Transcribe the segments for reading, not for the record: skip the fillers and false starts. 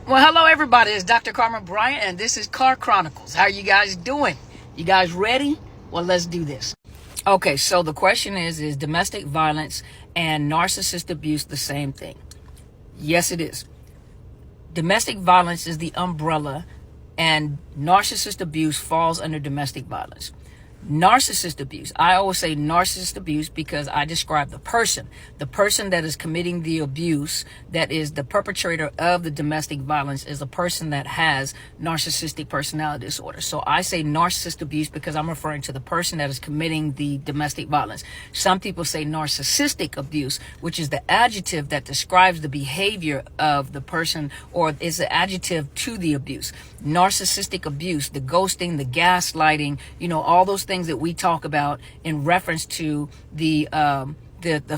Well, hello everybody. It's Dr. Carmen Bryant, and this is Car Chronicles. How are you guys doing? You guys ready? Well, let's do this. Okay, so the question is domestic violence and narcissist abuse the same thing? Yes, it is. Domestic violence is the umbrella, and narcissist abuse falls under domestic violence. Narcissist abuse. I always say narcissist abuse because I describe the person that is committing the abuse, that is the perpetrator of the domestic violence, is a person that has narcissistic personality disorder. So I say narcissist abuse because I'm referring to the person that is committing the domestic violence. Some people say narcissistic abuse, which is the adjective that describes the behavior of the person, or is the adjective to the abuse. Narcissistic abuse, the ghosting, the gaslighting, all those things that we talk about in reference to the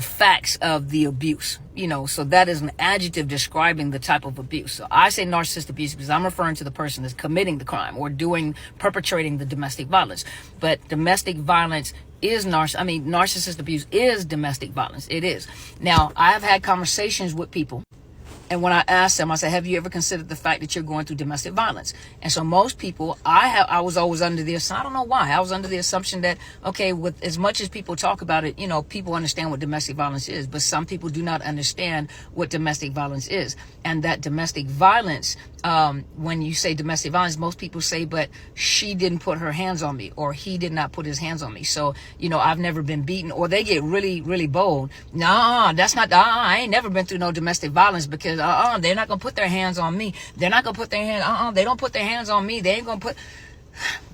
facts of the abuse, so that is an adjective describing the type of abuse. So I say narcissist abuse because I'm referring to the person that's committing the crime or perpetrating the domestic violence. But domestic violence is narcissist abuse is domestic violence. It is. Now, I have had conversations with people, and when I asked them, I said, have you ever considered the fact that you're going through domestic violence? And so most people, I was always under the assumption, I don't know why, I was under the assumption that, okay, with as much as people talk about it, people understand what domestic violence is, but some people do not understand what domestic violence is. And that domestic violence, when you say domestic violence, most people say, but she didn't put her hands on me, or he did not put his hands on me. So, I've never been beaten, or they get really, really bold. Nah, that's not, I ain't never been through no domestic violence because, they're not going to put their hands on me. They're not going to put their hands, they don't put their hands on me. They ain't going to put.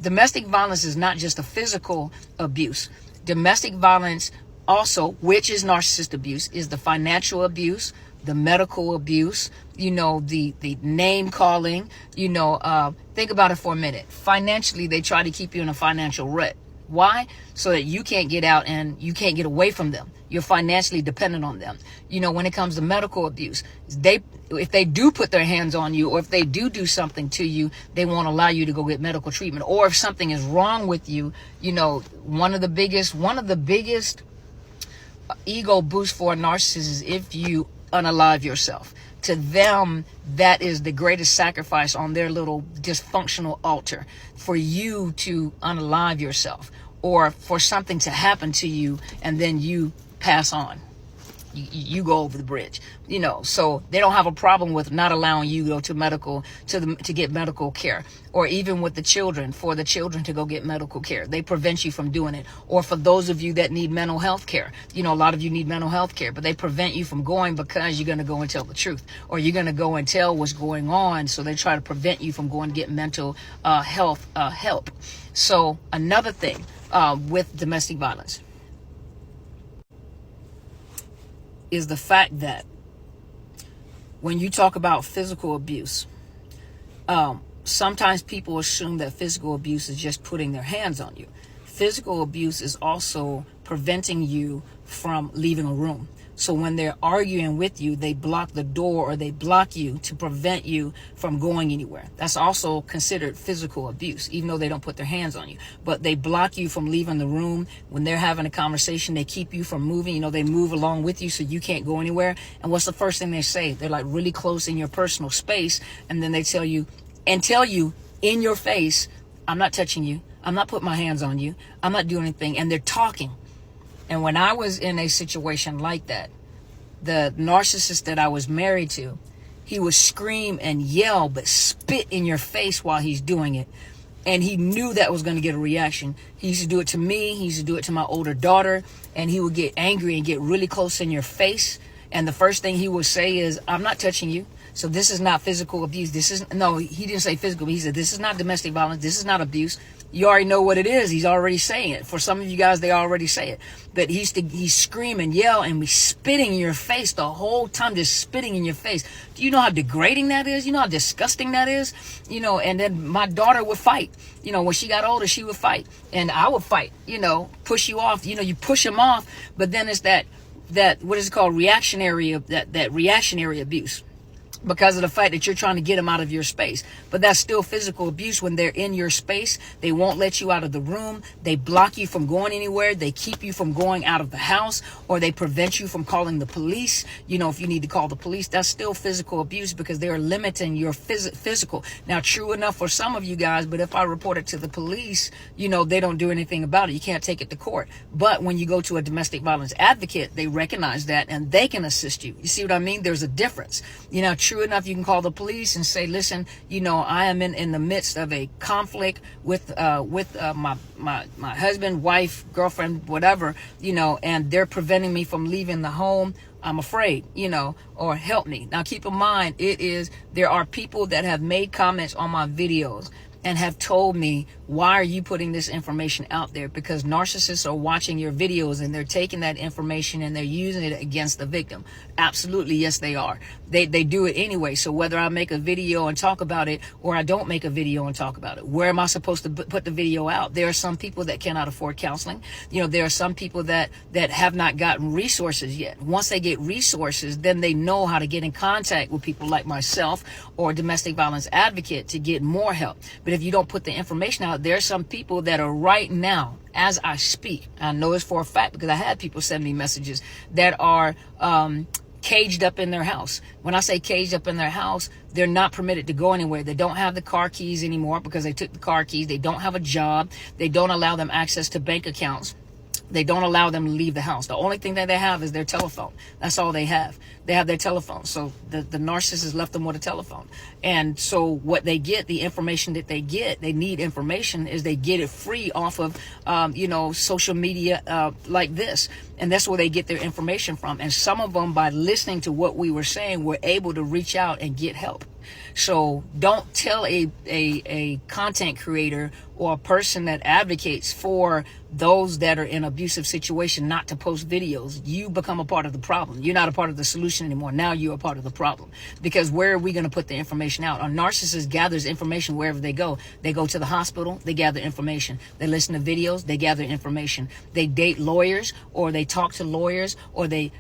Domestic violence is not just a physical abuse. Domestic violence also, which is narcissist abuse, is the financial abuse, the medical abuse, the name calling, think about it for a minute. Financially, they try to keep you in a financial rut. Why? So that you can't get out and you can't get away from them. You're financially dependent on them. When it comes to medical abuse, if they do put their hands on you, or if they do something to you, they won't allow you to go get medical treatment. Or if something is wrong with you, one of the biggest ego boosts for a narcissist is if you unalive yourself. To them, that is the greatest sacrifice on their little dysfunctional altar, for you to unalive yourself, or for something to happen to you and then you pass on. You go over the bridge, so they don't have a problem with not allowing you to go to medical, to get medical care, or even with the children, for the children to go get medical care. They prevent you from doing it. Or for those of you that need mental health care, a lot of you need mental health care, but they prevent you from going because you're going to go and tell the truth, or you're going to go and tell what's going on. So they try to prevent you from going to get mental health help. So another thing with domestic violence is the fact that when you talk about physical abuse, sometimes people assume that physical abuse is just putting their hands on you. Physical abuse is also preventing you from leaving a room. So when they're arguing with you, they block the door, or they block you to prevent you from going anywhere. That's also considered physical abuse, even though they don't put their hands on you. But they block you from leaving the room. When they're having a conversation, they keep you from moving. They move along with you so you can't go anywhere. And what's the first thing they say? They're like really close in your personal space. And then they tell you in your face, I'm not touching you. I'm not putting my hands on you. I'm not doing anything. And they're talking. And when I was in a situation like that, the narcissist that I was married to, he would scream and yell, but spit in your face while he's doing it. And he knew that was going to get a reaction. He used to do it to me. He used to do it to my older daughter. And he would get angry and get really close in your face. And the first thing he would say is, I'm not touching you. So this is not physical abuse. He didn't say physical. He said, this is not domestic violence. This is not abuse. You already know what it is. He's already saying it. For some of you guys, they already say it. But he's scream and yell and be spitting in your face the whole time, just spitting in your face. Do you know how degrading that is? You know how disgusting that is? And then my daughter would fight. When she got older, she would fight. And I would fight, push you off. You push him off. But then it's that what is it called? Reactionary abuse. because of the fact that you're trying to get them out of your space. But that's still physical abuse when they're in your space. They won't let you out of the room. They block you from going anywhere. They keep you from going out of the house, or they prevent you from calling the police. You know, if you need to call the police, that's still physical abuse because they're limiting your physical. Now, true enough for some of you guys, but if I report it to the police, you know, they don't do anything about it. You can't take it to court. But when you go to a domestic violence advocate, they recognize that and they can assist you. You see what I mean? There's a difference. You know, true enough, you can call the police and say, listen, you know, I am in the midst of a conflict with my husband, wife, girlfriend, whatever, you know, and they're preventing me from leaving the home. I'm afraid, you know, or help me. Now, keep in mind, there are people that have made comments on my videos and have told me, why are you putting this information out there? Because narcissists are watching your videos and they're taking that information and they're using it against the victim. Absolutely, yes, they are. They do it anyway. So whether I make a video and talk about it or I don't make a video and talk about it, where am I supposed to put the video out? There are some people that cannot afford counseling. You know, there are some people that have not gotten resources yet. Once they get resources, then they know how to get in contact with people like myself or a domestic violence advocate to get more help. But if you don't put the information out, there are some people that are right now, as I speak, I know it's for a fact because I had people send me messages that are caged up in their house. When I say caged up in their house, they're not permitted to go anywhere. They don't have the car keys anymore because they took the car keys. They don't have a job. They don't allow them access to bank accounts. They don't allow them to leave the house. The only thing that they have is their telephone. That's all they have. They have their telephone. So the narcissist has left them with a telephone. And so what they get, the information that they get, they need information, is they get it free off of, you know, social media like this. And that's where they get their information from. And some of them, by listening to what we were saying, were able to reach out and get help. So don't tell a content creator or a person that advocates for those that are in abusive situation not to post videos. You become a part of the problem. You're not a part of the solution anymore. Now you're a part of the problem. Because where are we going to put the information out? A narcissist gathers information wherever they go. They go to the hospital, they gather information. They listen to videos, they gather information. They date lawyers, or they talk to lawyers, or they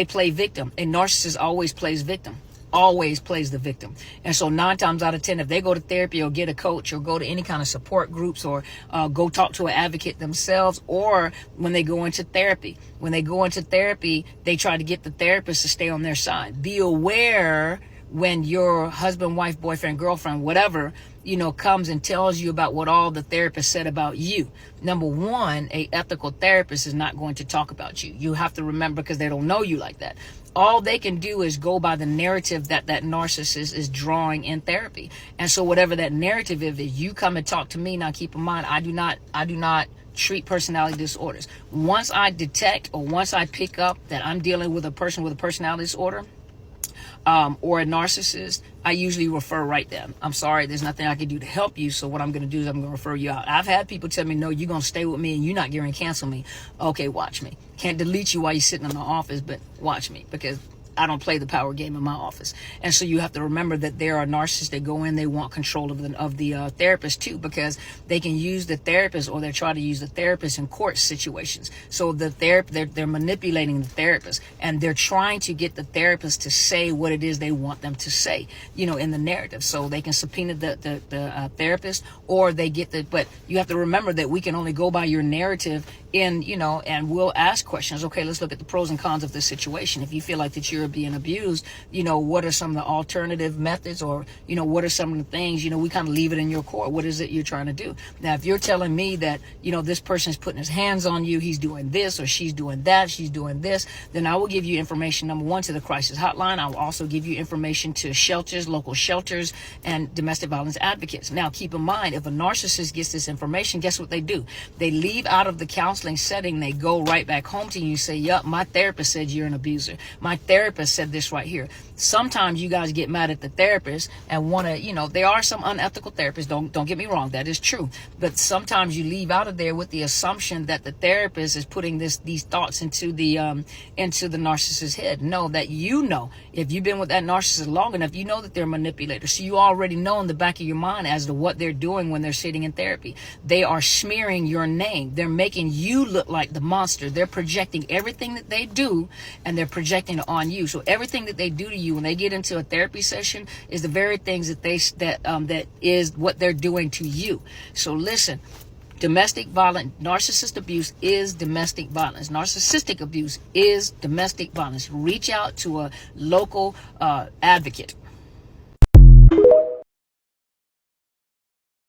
play victim. A narcissist always plays victim. Always plays the victim. And so 9 times out of 10, if they go to therapy or get a coach or go to any kind of support groups or go talk to an advocate themselves, or when they go into therapy, they try to get the therapist to stay on their side. Be aware when your husband, wife, boyfriend, girlfriend, whatever, you know, comes and tells you about what all the therapist said about you. Number one, a ethical therapist is not going to talk about you. You have to remember, because they don't know you like that. All they can do is go by the narrative that narcissist is drawing in therapy. And so whatever that narrative is, you come and talk to me. Now, keep in mind, I do not treat personality disorders. Once I detect, or once I pick up that I'm dealing with a person with a personality disorder, or a narcissist, I usually refer right then. I'm sorry, there's nothing I can do to help you, so what I'm going to do is I'm going to refer you out. I've had people tell me, no, you're going to stay with me and you're not going to cancel me. Okay, watch me. Can't delete you while you're sitting in the office, but watch me, because I don't play the power game in my office. And so you have to remember that there are narcissists that go in, they want control of the therapist too, because they can use the therapist, or they try to use the therapist in court situations. So they're manipulating the therapist, and they're trying to get the therapist to say what it is they want them to say, you know, in the narrative. So they can subpoena the therapist, or they get but you have to remember that we can only go by your narrative and we'll ask questions. Okay, let's look at the pros and cons of this situation. If you feel like that you're being abused, what are some of the alternative methods, or, what are some of the things, we kind of leave it in your court. What is it you're trying to do? Now, if you're telling me that, this person's putting his hands on you, he's doing this, or she's doing that, she's doing this, then I will give you information, number one, to the crisis hotline. I will also give you information to shelters, local shelters, and domestic violence advocates. Now, keep in mind, if a narcissist gets this information, guess what they do? They leave out of the counseling setting, they go right back home to you and say, yup, my therapist said you're an abuser. My therapist said this right here. Sometimes you guys get mad at the therapist and want to, there are some unethical therapists, don't get me wrong, that is true. But sometimes you leave out of there with the assumption that the therapist is putting these thoughts into the narcissist's head. No, that if you've been with that narcissist long enough, you know that they're manipulators. So you already know in the back of your mind as to what they're doing when they're sitting in therapy. They are smearing your name. They're making you look like the monster. They're projecting everything that they do, and they're projecting it on you. So everything that they do to you you when they get into a therapy session is the very things that is what they're doing to you. So listen, domestic violence, narcissist abuse is domestic violence. Narcissistic abuse is domestic violence. Reach out to a local advocate.